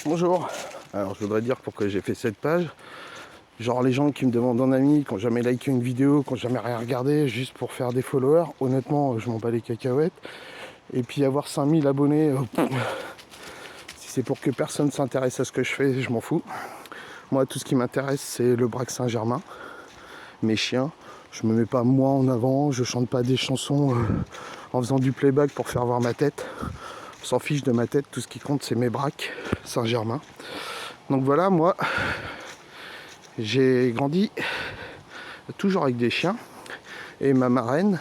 Bonjour, alors je voudrais dire pourquoi j'ai fait cette page. Genre les gens qui me demandent en ami, qui n'ont jamais liké une vidéo, qui n'ont jamais rien regardé, juste pour faire des followers, honnêtement je m'en bats les cacahuètes. Et puis avoir 5000 abonnés, si c'est pour que personne s'intéresse à ce que je fais, je m'en fous. Moi tout ce qui m'intéresse c'est le Brac Saint-Germain, mes chiens. Je me mets pas moi en avant, je chante pas des chansons en faisant du playback pour faire voir ma tête. On s'en fiche de ma tête, tout ce qui compte c'est mes braques Saint-Germain. Donc voilà, moi j'ai grandi toujours avec des chiens et ma marraine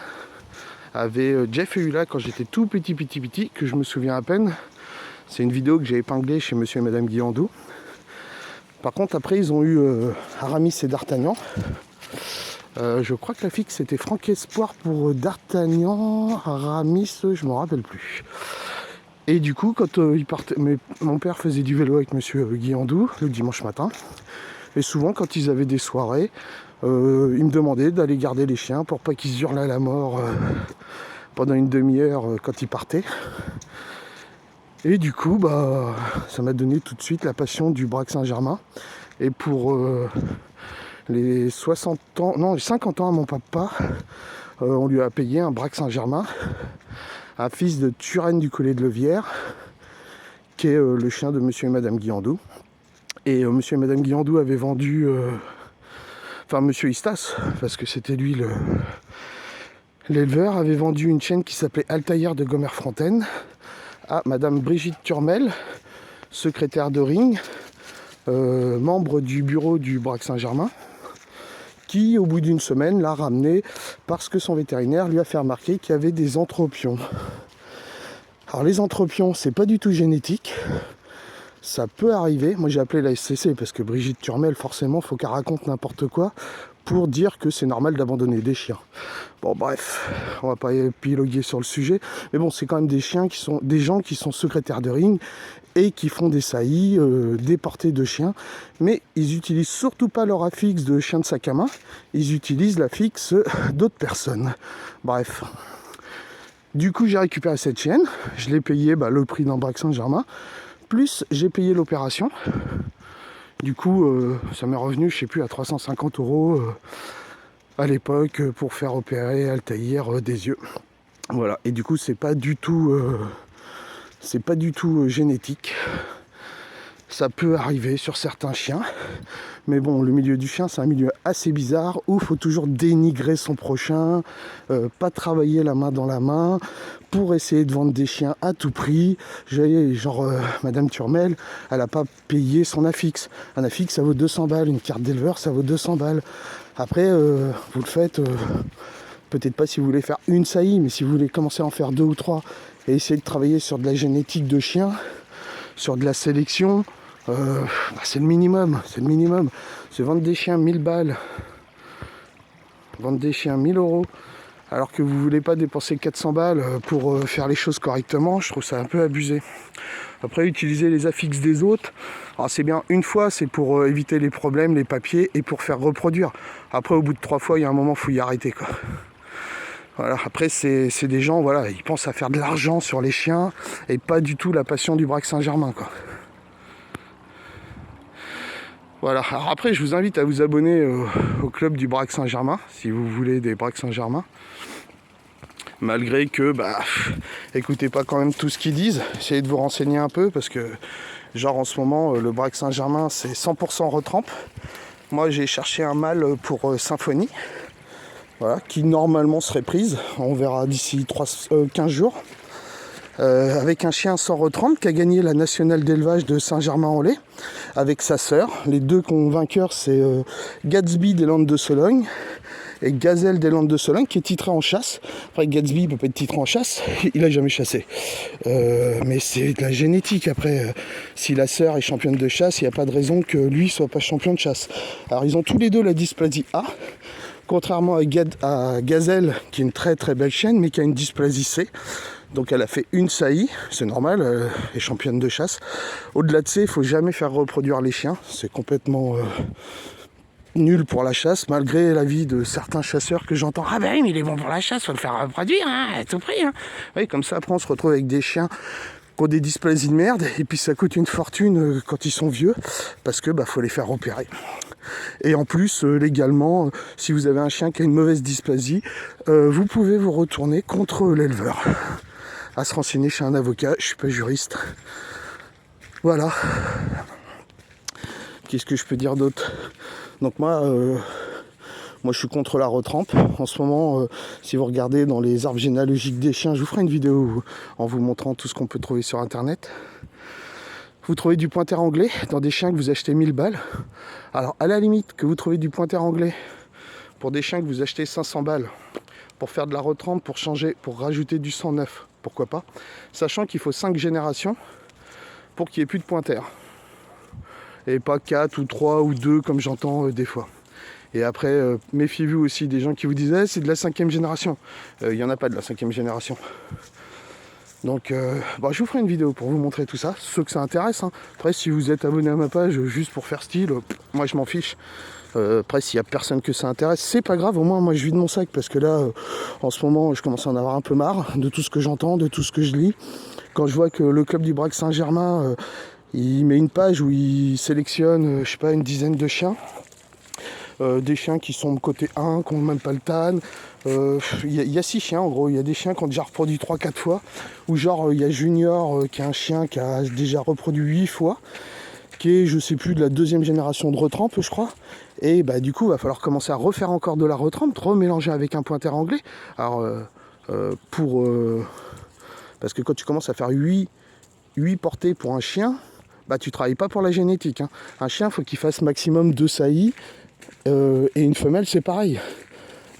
avait Jeff et Hula quand j'étais tout petit, que je me souviens à peine. C'est une vidéo que j'ai épinglée chez monsieur et madame Guillandou. Par contre après ils ont eu Aramis et D'Artagnan. Je crois que la fixe c'était Franck Espoir pour D'Artagnan, Aramis, je me rappelle plus. Et du coup, quand il partait, mon père faisait du vélo avec monsieur Guillandou le dimanche matin. Et souvent, quand ils avaient des soirées, ils me demandaient d'aller garder les chiens pour pas qu'ils hurlent à la mort pendant une demi-heure quand ils partaient. Et du coup, ça m'a donné tout de suite la passion du Brac Saint-Germain. Et pour les 60 ans, non, les 50 ans à mon papa, on lui a payé un Brac Saint-Germain. Un fils de Turenne du Collet de Levière, qui est le chien de monsieur et madame Guillandou. Et monsieur et madame Guillandou avaient vendu, enfin monsieur Istas, parce que c'était lui l'éleveur, avait vendu une chienne qui s'appelait Altaïr de Gomer-Fontaine à madame Brigitte Turmel, secrétaire de Ring, membre du bureau du Brac Saint-Germain, qui au bout d'une semaine l'a ramené parce que son vétérinaire lui a fait remarquer qu'il y avait des anthropions. Alors les anthropions, c'est pas du tout génétique, ça peut arriver. Moi j'ai appelé la SCC parce que Brigitte Turmel, forcément, faut qu'elle raconte n'importe quoi pour dire que c'est normal d'abandonner des chiens. Bon bref, on va pas épiloguer sur le sujet, mais bon, c'est quand même des chiens qui sont des gens qui sont secrétaires de Ring et qui font des saillies, des portées de chiens, mais ils utilisent surtout pas leur affixe de chien de sac à main, ils utilisent l'affixe d'autres personnes. Bref. Du coup, j'ai récupéré cette chienne, je l'ai payé le prix d'un Brac Saint-Germain, plus j'ai payé l'opération. Du coup, ça m'est revenu, je sais plus, à 350 € à l'époque pour faire opérer Altaïr des yeux. Voilà, et du coup, c'est pas du tout génétique. Ça peut arriver sur certains chiens, mais bon, le milieu du chien, c'est un milieu assez bizarre où il faut toujours dénigrer son prochain, pas travailler la main dans la main pour essayer de vendre des chiens à tout prix. Madame Turmel, elle n'a pas payé son affixe. Un affixe, ça vaut 200 balles, une carte d'éleveur, ça vaut 200 balles. Après, vous le faites, peut-être pas si vous voulez faire une saillie, mais si vous voulez commencer à en faire 2 ou 3 et essayer de travailler sur de la génétique de chiens, sur de la sélection, c'est le minimum, c'est vendre des chiens 1000 balles, vendre des chiens 1000 €, alors que vous voulez pas dépenser 400 balles pour faire les choses correctement, je trouve ça un peu abusé. Après, utiliser les affixes des autres, alors c'est bien une fois, c'est pour éviter les problèmes, les papiers, et pour faire reproduire. Après, au bout de 3 fois, il y a un moment, il faut y arrêter, quoi. Voilà. Après, c'est des gens, voilà, ils pensent à faire de l'argent sur les chiens, et pas du tout la passion du Brac Saint-Germain, quoi. Voilà, alors après je vous invite à vous abonner au club du Brac Saint-Germain, si vous voulez des Brac Saint-Germain. Malgré que, écoutez pas quand même tout ce qu'ils disent, essayez de vous renseigner un peu, parce que, en ce moment, le Brac Saint-Germain, c'est 100% retrempe. Moi, j'ai cherché un mâle pour Symphonie, voilà, qui normalement serait prise, on verra d'ici 15 jours. Avec un chien sans retrempe qui a gagné la nationale d'élevage de Saint-Germain-en-Laye avec sa sœur. Les deux vainqueurs, c'est Gatsby des Landes de Sologne et Gazelle des Landes de Sologne, qui est titré en chasse. Après, Gatsby ne peut pas être titré en chasse, il a jamais chassé. Mais c'est de la génétique. Après, si la sœur est championne de chasse, il n'y a pas de raison que lui soit pas champion de chasse. Alors, ils ont tous les deux la dysplasie A, contrairement à Gazelle, qui est une très très belle chienne, mais qui a une dysplasie C. Donc elle a fait une saillie, c'est normal, elle est championne de chasse. Au-delà de ça, il ne faut jamais faire reproduire les chiens, c'est complètement nul pour la chasse, malgré l'avis de certains chasseurs que j'entends. Ah mais il est bon pour la chasse, faut le faire reproduire, hein, à tout prix. Hein. Oui, comme ça après on se retrouve avec des chiens qui ont des dysplasies de merde, et puis ça coûte une fortune quand ils sont vieux, parce que faut les faire opérer. Et en plus, légalement, si vous avez un chien qui a une mauvaise dysplasie, vous pouvez vous retourner contre l'éleveur. À se renseigner chez un avocat, je suis pas juriste. Voilà. Qu'est-ce que je peux dire d'autre? Donc moi je suis contre la retrempe. En ce moment, si vous regardez dans les arbres généalogiques des chiens, je vous ferai une vidéo en vous montrant tout ce qu'on peut trouver sur internet. Vous trouvez du pointer anglais dans des chiens que vous achetez 1000 balles. Alors à la limite que vous trouvez du pointer anglais pour des chiens que vous achetez 500 balles pour faire de la retrempe, pour changer, pour rajouter du sang neuf, pourquoi pas, sachant qu'il faut 5 générations pour qu'il n'y ait plus de pointer. Et pas 4 ou 3 ou 2 comme j'entends des fois. Et après, méfiez-vous aussi des gens qui vous disent c'est de la 5e génération. Il n'y en a pas de la 5e génération. Donc je vous ferai une vidéo pour vous montrer tout ça, ceux que ça intéresse. Hein. Après, si vous êtes abonné à ma page juste pour faire style, moi je m'en fiche. Après, s'il n'y a personne que ça intéresse, c'est pas grave, au moins moi je vide mon sac, parce que là, en ce moment, je commence à en avoir un peu marre de tout ce que j'entends, de tout ce que je lis. Quand je vois que le club du Brac Saint-Germain, il met une page où il sélectionne, je sais pas, une dizaine de chiens. Des chiens qui sont côté 1, qui n'ont même pas le TAN. Il y a 6 chiens en gros, il y a des chiens qui ont déjà reproduit 3-4 fois. Ou genre il y a Junior qui est un chien qui a déjà reproduit 8 fois. Qui est je sais plus de la 2e génération de retrempe je crois. Et du coup il va falloir commencer à refaire encore de la retrempe, remélanger avec un pointer anglais. Alors parce que quand tu commences à faire 8 portées pour un chien, tu travailles pas pour la génétique. Hein. Un chien, faut qu'il fasse maximum 2 saillies. Et une femelle c'est pareil.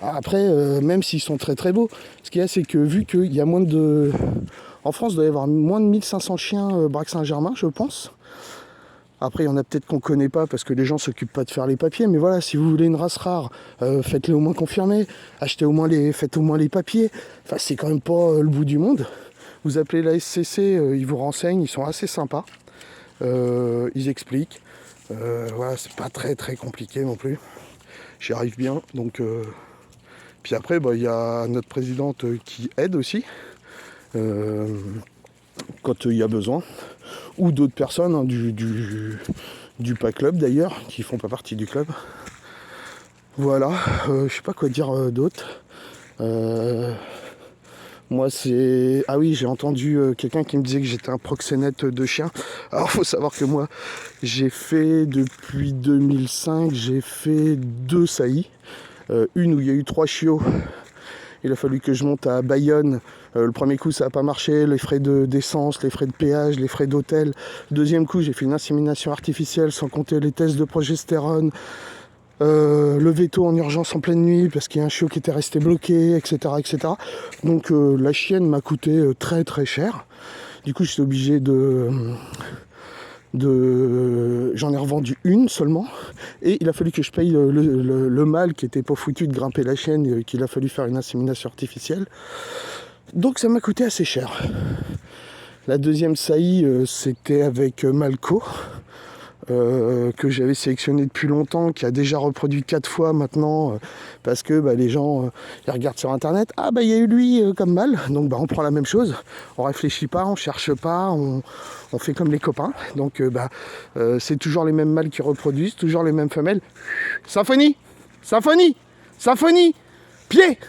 Après même s'ils sont très très beaux, ce qu'il y a c'est que vu qu'il y a moins de... En France il doit y avoir moins de 1500 chiens Brac Saint-Germain je pense. Après il y en a peut-être qu'on connaît pas parce que les gens s'occupent pas de faire les papiers, mais voilà, si vous voulez une race rare, faites-les au moins confirmer, faites au moins les papiers. Enfin c'est quand même pas le bout du monde. Vous appelez la SCC, ils vous renseignent, ils sont assez sympas. Ils expliquent. Voilà, c'est pas très très compliqué non plus. J'y arrive bien, donc puis après il y a notre présidente qui aide aussi quand il y a besoin, ou d'autres personnes hein, du PA Club d'ailleurs, qui font pas partie du club. Voilà, je sais pas quoi dire d'autre. Moi c'est... Ah oui, j'ai entendu quelqu'un qui me disait que j'étais un proxénète de chiens. Alors faut savoir que moi j'ai fait depuis 2005, j'ai fait 2 saillies. Une où il y a eu 3 chiots. Il a fallu que je monte à Bayonne. Le premier coup ça n'a pas marché, les frais d'essence, les frais de péage, les frais d'hôtel. Deuxième coup j'ai fait une insémination artificielle sans compter les tests de progestérone. Le veto en urgence en pleine nuit parce qu'il y a un chiot qui était resté bloqué, etc. etc. Donc la chienne m'a coûté très très cher. Du coup j'étais obligé j'en ai revendu une seulement, et il a fallu que je paye le mâle qui était pas foutu de grimper la chienne et qu'il a fallu faire une insémination artificielle. Donc ça m'a coûté assez cher. La deuxième saillie c'était avec Malco, que j'avais sélectionné depuis longtemps, qui a déjà reproduit 4 fois maintenant, parce que les gens ils regardent sur internet, il y a eu lui comme mâle, donc on prend la même chose, on réfléchit pas, on cherche pas, on fait comme les copains, donc c'est toujours les mêmes mâles qui reproduisent, toujours les mêmes femelles. Symphonie, symphonie, symphonie, pied.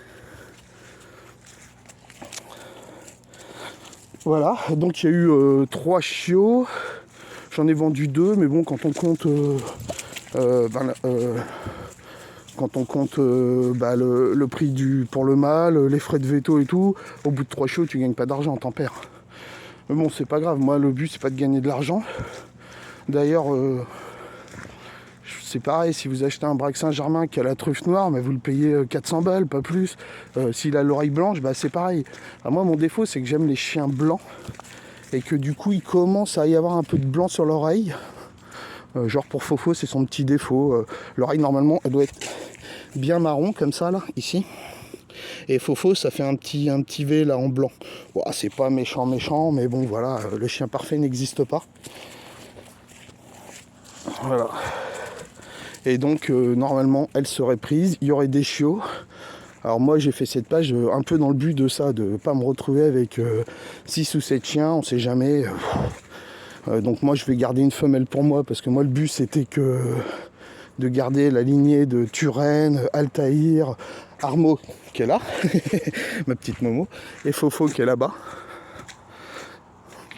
Voilà, donc il y a eu 3 chiots. J'en ai vendu 2, mais bon, quand on compte le prix pour le mâle, les frais de veto et tout, au bout de 3 chiots, tu gagnes pas d'argent, t'en perds. Mais bon, c'est pas grave. Moi, le but, c'est pas de gagner de l'argent. D'ailleurs, c'est pareil, si vous achetez un Brac Saint-Germain qui a la truffe noire, vous le payez 400 balles, pas plus. S'il a l'oreille blanche, c'est pareil. Moi, mon défaut, c'est que j'aime les chiens blancs. Et que du coup il commence à y avoir un peu de blanc sur l'oreille. Genre pour Fofo c'est son petit défaut. L'oreille normalement elle doit être bien marron comme ça là, ici. Et Fofo ça fait un petit V là en blanc. C'est pas méchant, mais bon voilà, le chien parfait n'existe pas. Voilà. Et donc normalement elle serait prise, il y aurait des chiots. Alors moi j'ai fait cette page un peu dans le but de ça, de pas me retrouver avec 6 ou 7 chiens, on sait jamais. Donc moi je vais garder une femelle pour moi parce que moi le but c'était que de garder la lignée de Turenne, Altaïr, Armo qui est là, ma petite Momo, et Fofo qui est là-bas.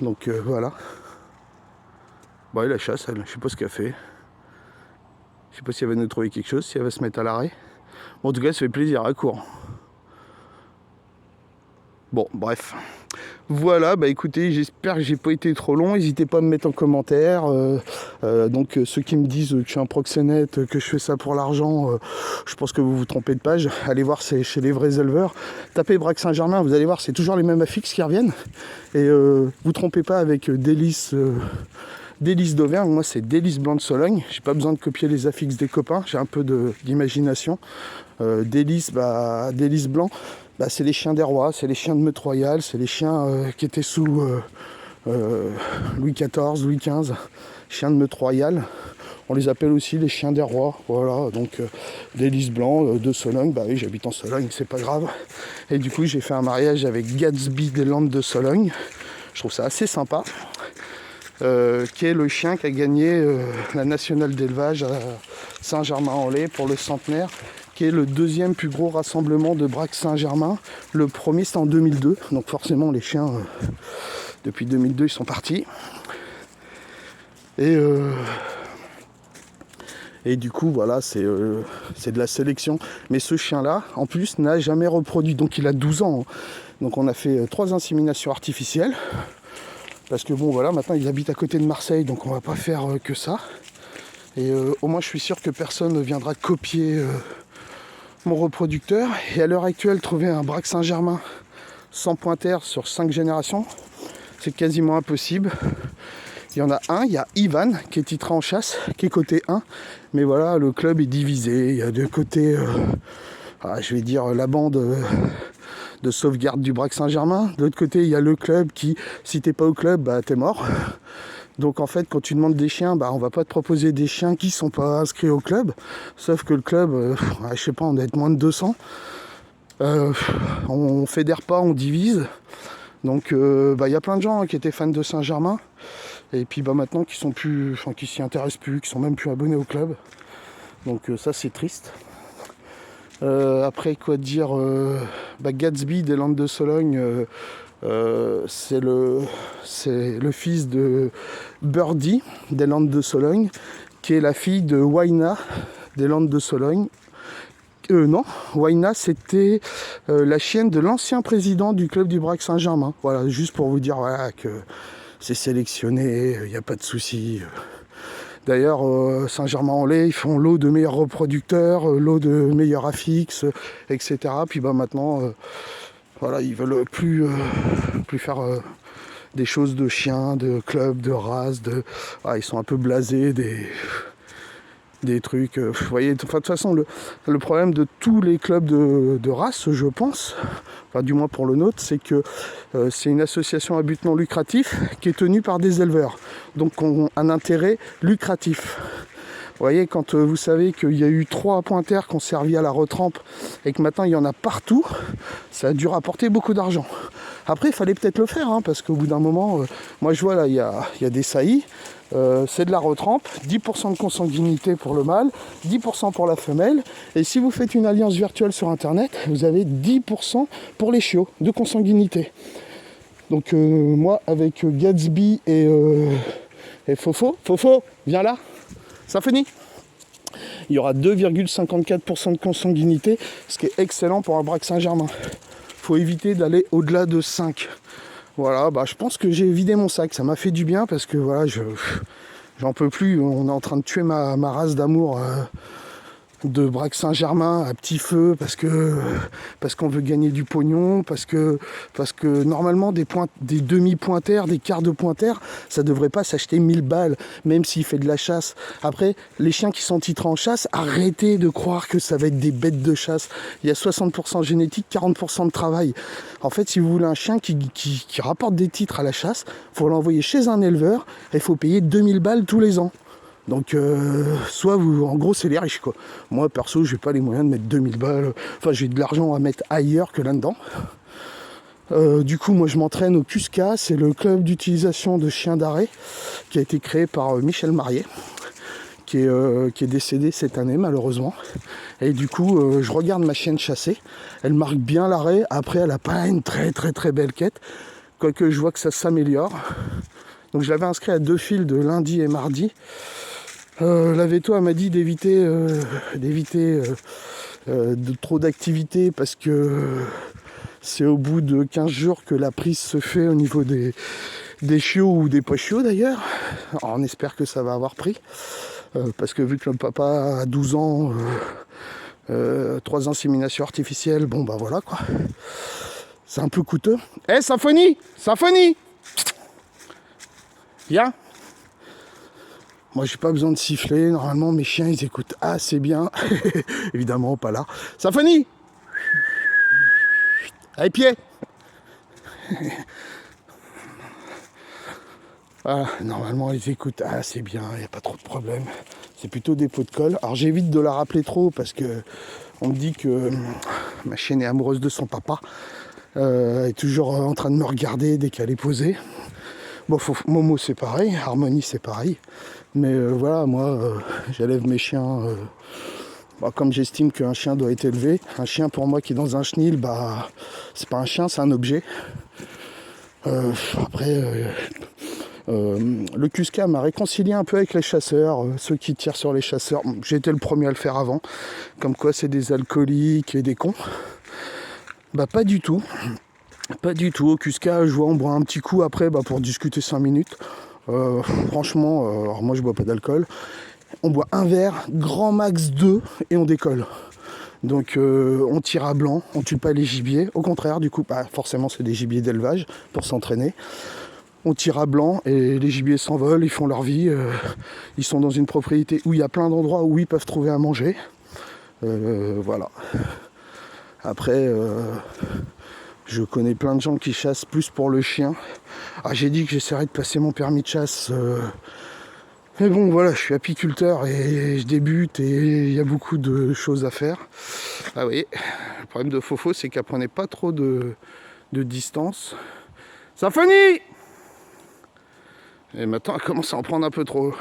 Donc voilà. Bon, et la chasse, elle, je sais pas ce qu'elle fait. Je sais pas si elle va nous trouver quelque chose, si elle va se mettre à l'arrêt. Bon, en tout cas, ça fait plaisir, à court. Bon, bref. Voilà, bah écoutez, j'espère que j'ai pas été trop long. N'hésitez pas à me mettre en commentaire. Donc ceux qui me disent que je suis un proxénète, que je fais ça pour l'argent, je pense que vous vous trompez de page. Allez voir, c'est chez les vrais éleveurs. Tapez Brac Saint-Germain, vous allez voir, c'est toujours les mêmes affixes qui reviennent. Et vous trompez pas avec Délice. Délice d'Auvergne, moi c'est Délice Blanc de Sologne. J'ai pas besoin de copier les affixes des copains, j'ai un peu d'imagination. Délice, Délice Blanc, c'est les chiens des rois, c'est les chiens de Meute Royale, c'est les chiens qui étaient sous Louis XIV, Louis XV, chiens de Meute Royale. On les appelle aussi les chiens des rois, voilà, donc Délice Blanc de Sologne, bah oui, j'habite en Sologne, c'est pas grave. Et du coup, j'ai fait un mariage avec Gatsby des Landes de Sologne. Je trouve ça assez sympa. Qui est le chien qui a gagné la nationale d'élevage à Saint-Germain-en-Laye pour le centenaire, qui est le deuxième plus gros rassemblement de Brac Saint-Germain. Le premier c'était en 2002, donc forcément les chiens depuis 2002 ils sont partis. Et du coup voilà, c'est de la sélection. Mais ce chien là en plus n'a jamais reproduit, donc il a 12 ans. Hein. Donc on a fait 3 inséminations artificielles. Parce que bon voilà, maintenant ils habitent à côté de Marseille, donc on va pas faire que ça. Et au moins je suis sûr que personne ne viendra copier mon reproducteur. Et à l'heure actuelle, trouver un Brac Saint-Germain sans pointeur sur 5 générations, c'est quasiment impossible. Il y en a un, il y a Ivan qui est titré en chasse, qui est côté 1. Mais voilà, le club est divisé. Il y a de côté, je vais dire, la bande de sauvegarde du Brac Saint-Germain. De l'autre côté, il y a le club qui, si t'es pas au club, t'es mort. Donc en fait, quand tu demandes des chiens, on va pas te proposer des chiens qui sont pas inscrits au club. Sauf que le club, je sais pas, on doit être moins de 200. On fédère pas, on divise. Donc il y a plein de gens qui étaient fans de Saint-Germain. Et puis maintenant qui sont plus, qui s'y intéressent plus, qui sont même plus abonnés au club. Donc ça c'est triste. Après quoi dire, Gatsby des Landes de Sologne, c'est le fils de Birdie des Landes de Sologne, qui est la fille de Waina des Landes de Sologne. Non, Waina c'était la chienne de l'ancien président du club du Brac Saint-Germain. Voilà, juste pour vous dire que c'est sélectionné, il n'y a pas de souci. D'ailleurs, Saint-Germain-en-Laye, ils font lot de meilleurs reproducteurs, lot de meilleurs affixes, etc. Puis maintenant, ils veulent plus faire des choses de chiens, de clubs, de races. Ils sont un peu blasés des trucs. Vous voyez, de toute façon, le problème de tous les clubs de race, je pense, du moins pour le nôtre, c'est que c'est une association à but non lucratif qui est tenue par des éleveurs. Donc ont un intérêt lucratif. Vous voyez, quand vous savez qu'il y a eu 3 pointers qui ont servi à la retrempe et que maintenant il y en a partout, ça a dû rapporter beaucoup d'argent. Après, il fallait peut-être le faire, parce qu'au bout d'un moment, moi je vois là, il y a des saillies, c'est de la retrempe, 10% de consanguinité pour le mâle, 10% pour la femelle, et si vous faites une alliance virtuelle sur internet, vous avez 10% pour les chiots de consanguinité. Donc moi, avec Gatsby et Fofo, viens là, Symphonie. Il y aura 2,54% de consanguinité, ce qui est excellent pour un Brac Saint-Germain. Faut éviter d'aller au-delà de 5. Voilà, je pense que j'ai vidé mon sac, ça m'a fait du bien parce que voilà, j'en peux plus, on est en train de tuer ma race d'amour de Brac Saint-Germain à petit feu parce qu'on veut gagner du pognon, parce que normalement des demi-pointers, des quarts de pointers, ça devrait pas s'acheter 1000 balles, même s'il fait de la chasse. Après, les chiens qui sont titrés en chasse, arrêtez de croire que ça va être des bêtes de chasse. Il y a 60% génétique, 40% de travail. En fait, si vous voulez un chien qui rapporte des titres à la chasse, faut l'envoyer chez un éleveur et il faut payer 2000 balles tous les ans. Donc, soit vous, en gros, c'est les riches, quoi. Moi, perso, j'ai pas les moyens de mettre 2000 balles. Enfin, j'ai de l'argent à mettre ailleurs que là-dedans. Du coup, moi je m'entraîne au CUSCA, c'est le club d'utilisation de chiens d'arrêt qui a été créé par Michel Marié, qui est décédé cette année malheureusement. Et du coup, je regarde ma chienne chasser, elle marque bien l'arrêt, après elle n'a pas une très très très belle quête, quoique je vois que ça s'améliore. Donc je l'avais inscrit à 2 fils de lundi et mardi. La veto elle m'a dit d'éviter de trop d'activités parce que c'est au bout de 15 jours que la prise se fait au niveau des chiots ou des pois-chiots d'ailleurs. Alors on espère que ça va avoir pris. Parce que vu que le papa a 12 ans, 3 inséminations artificielles, bon bah voilà quoi. C'est un peu coûteux. Eh Symphonie, viens. Moi j'ai pas besoin de siffler, normalement mes chiens ils écoutent assez bien. Évidemment pas là. Symphonie. Allez pied. Voilà, normalement ils écoutent assez bien, il n'y a pas trop de problème. C'est plutôt des pots de colle. Alors j'évite de la rappeler trop parce que on me dit que ma chienne est amoureuse de son papa. Elle est toujours en train de me regarder dès qu'elle est posée. Bon, Momo c'est pareil, Harmonie c'est pareil. Mais voilà, moi j'élève mes chiens comme j'estime qu'un chien doit être élevé. Un chien pour moi qui est dans un chenil, c'est pas un chien, c'est un objet. Après, le CUSCA m'a réconcilié un peu avec les chasseurs, ceux qui tirent sur les chasseurs. J'ai été le premier à le faire avant, comme quoi c'est des alcooliques et des cons. Bah pas du tout. Pas du tout. Au CUSCA, je vois, on boit un petit coup après pour discuter 5 minutes. Franchement, alors moi je bois pas d'alcool. On boit un verre, grand max 2 et on décolle. Donc on tire à blanc, on tue pas les gibiers. Au contraire, du coup, forcément c'est des gibiers d'élevage pour s'entraîner. On tire à blanc et les gibiers s'envolent, ils font leur vie. Ils sont dans une propriété où il y a plein d'endroits où ils peuvent trouver à manger. Voilà. Après, je connais plein de gens qui chassent plus pour le chien. J'ai dit que j'essaierais de passer mon permis de chasse. Mais bon, voilà, je suis apiculteur et je débute et il y a beaucoup de choses à faire. Ah oui, le problème de Fofo, c'est qu'elle prenait pas trop de distance. Symphonie! Et maintenant, elle commence à en prendre un peu trop.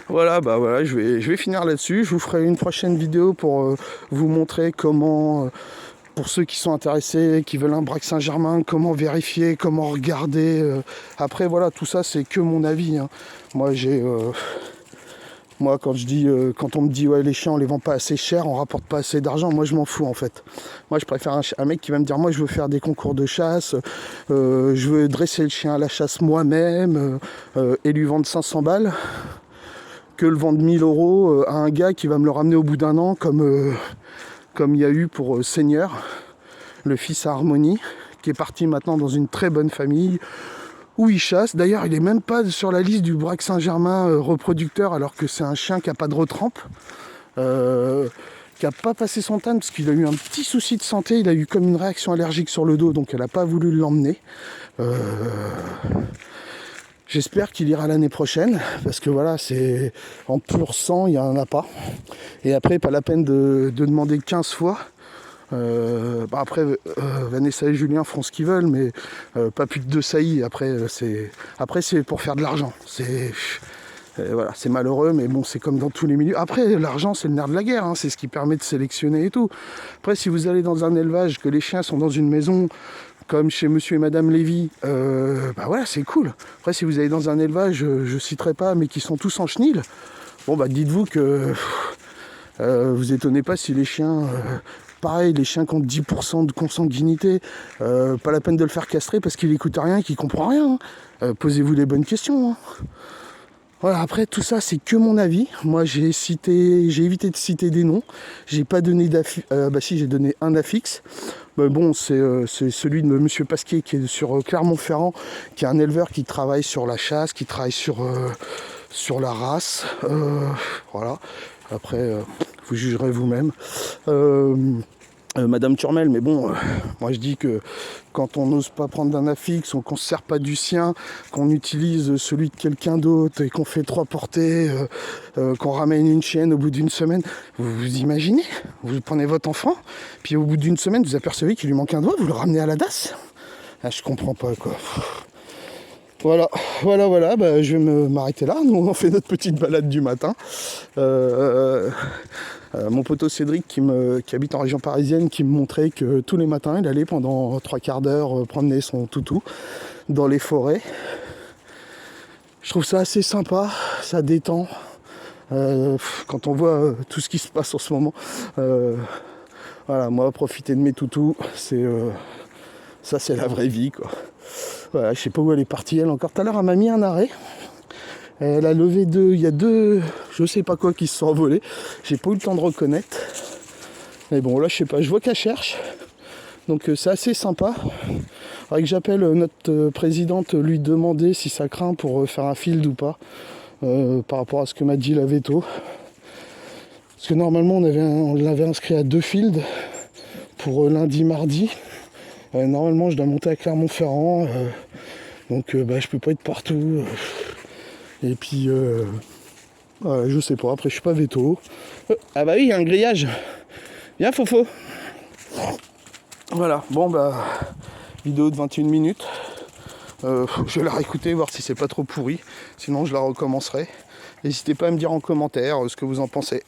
Voilà, voilà, je vais finir là-dessus. Je vous ferai une prochaine vidéo pour vous montrer comment, pour ceux qui sont intéressés, qui veulent un Braque Saint-Germain, comment vérifier, comment regarder. Après, voilà, tout ça, c'est que mon avis. Hein. Moi, quand on me dit ouais les chiens on les vend pas assez cher, on rapporte pas assez d'argent, moi je m'en fous en fait. Moi je préfère un mec qui va me dire moi je veux faire des concours de chasse, je veux dresser le chien à la chasse moi-même et lui vendre 500 balles que le vendre 1000 € à un gars qui va me le ramener au bout d'un an comme il y a eu pour Seigneur, le fils à Harmonie, qui est parti maintenant dans une très bonne famille où il chasse. D'ailleurs, il n'est même pas sur la liste du Braque Saint-Germain reproducteur, alors que c'est un chien qui n'a pas de retrempe, qui n'a pas passé son TAN parce qu'il a eu un petit souci de santé. Il a eu comme une réaction allergique sur le dos, donc elle n'a pas voulu l'emmener. J'espère qu'il ira l'année prochaine, parce que voilà, c'est en pur sang, il n'y en a pas. Et après, pas la peine de demander 15 fois. Après, Vanessa et Julien feront ce qu'ils veulent, mais pas plus de 2 saillies. Après, c'est pour faire de l'argent. Voilà, c'est malheureux, mais bon, c'est comme dans tous les milieux. Après, l'argent, c'est le nerf de la guerre, hein, c'est ce qui permet de sélectionner et tout. Après, si vous allez dans un élevage, que les chiens sont dans une maison, comme chez monsieur et madame Lévy, voilà, c'est cool. Après, si vous allez dans un élevage, je citerai pas, mais qui sont tous en chenil, bon, dites-vous que vous étonnez pas si les chiens... pareil, les chiens qui ont 10% de consanguinité, pas la peine de le faire castrer parce qu'il n'écoute rien, qu'il comprend rien. Hein. Posez-vous les bonnes questions. Hein. Voilà, après tout ça, c'est que mon avis. Moi, j'ai évité de citer des noms. J'ai pas donné si, j'ai donné un affixe. Mais bon, c'est celui de monsieur Pasquier qui est sur Clermont-Ferrand, qui est un éleveur qui travaille sur la chasse, qui travaille sur la race. Voilà. Après, vous jugerez vous-même. Madame Turmel, mais bon, moi je dis que quand on n'ose pas prendre d'un affixe, qu'on ne se sert pas du sien, qu'on utilise celui de quelqu'un d'autre et qu'on fait 3 portées, qu'on ramène une chienne au bout d'une semaine, vous imaginez, vous prenez votre enfant, puis au bout d'une semaine vous apercevez qu'il lui manque un doigt, vous le ramenez à la DAS. Ah, je comprends pas quoi. Voilà, bah, je vais m'arrêter là. Nous on fait notre petite balade du matin. Mon poteau Cédric qui habite en région parisienne qui me montrait que tous les matins il allait pendant 3 quarts d'heure promener son toutou dans les forêts. Je trouve ça assez sympa, ça détend. Quand on voit tout ce qui se passe en ce moment, voilà, moi profiter de mes toutous, ça c'est la vraie vie quoi. Voilà, je sais pas où elle est partie, elle encore tout à l'heure elle m'a mis un arrêt. Elle a levé il y a deux, je sais pas quoi qui se sont envolés. J'ai pas eu le temps de reconnaître. Mais bon là je sais pas, je vois qu'elle cherche. Donc c'est assez sympa. Faudrait que j'appelle notre présidente, lui demander si ça craint pour faire un field ou pas. Par rapport à ce que m'a dit la veto. Parce que normalement on l'avait inscrit à 2 fields pour lundi, mardi. Normalement je dois monter à Clermont-Ferrand. Donc je peux pas être partout. Et puis je sais pas, après je suis pas veto. Ah bah oui, il y a un grillage. Viens Fofo. Voilà, bon bah vidéo de 21 minutes. Je vais la réécouter, voir si c'est pas trop pourri. Sinon je la recommencerai. N'hésitez pas à me dire en commentaire ce que vous en pensez.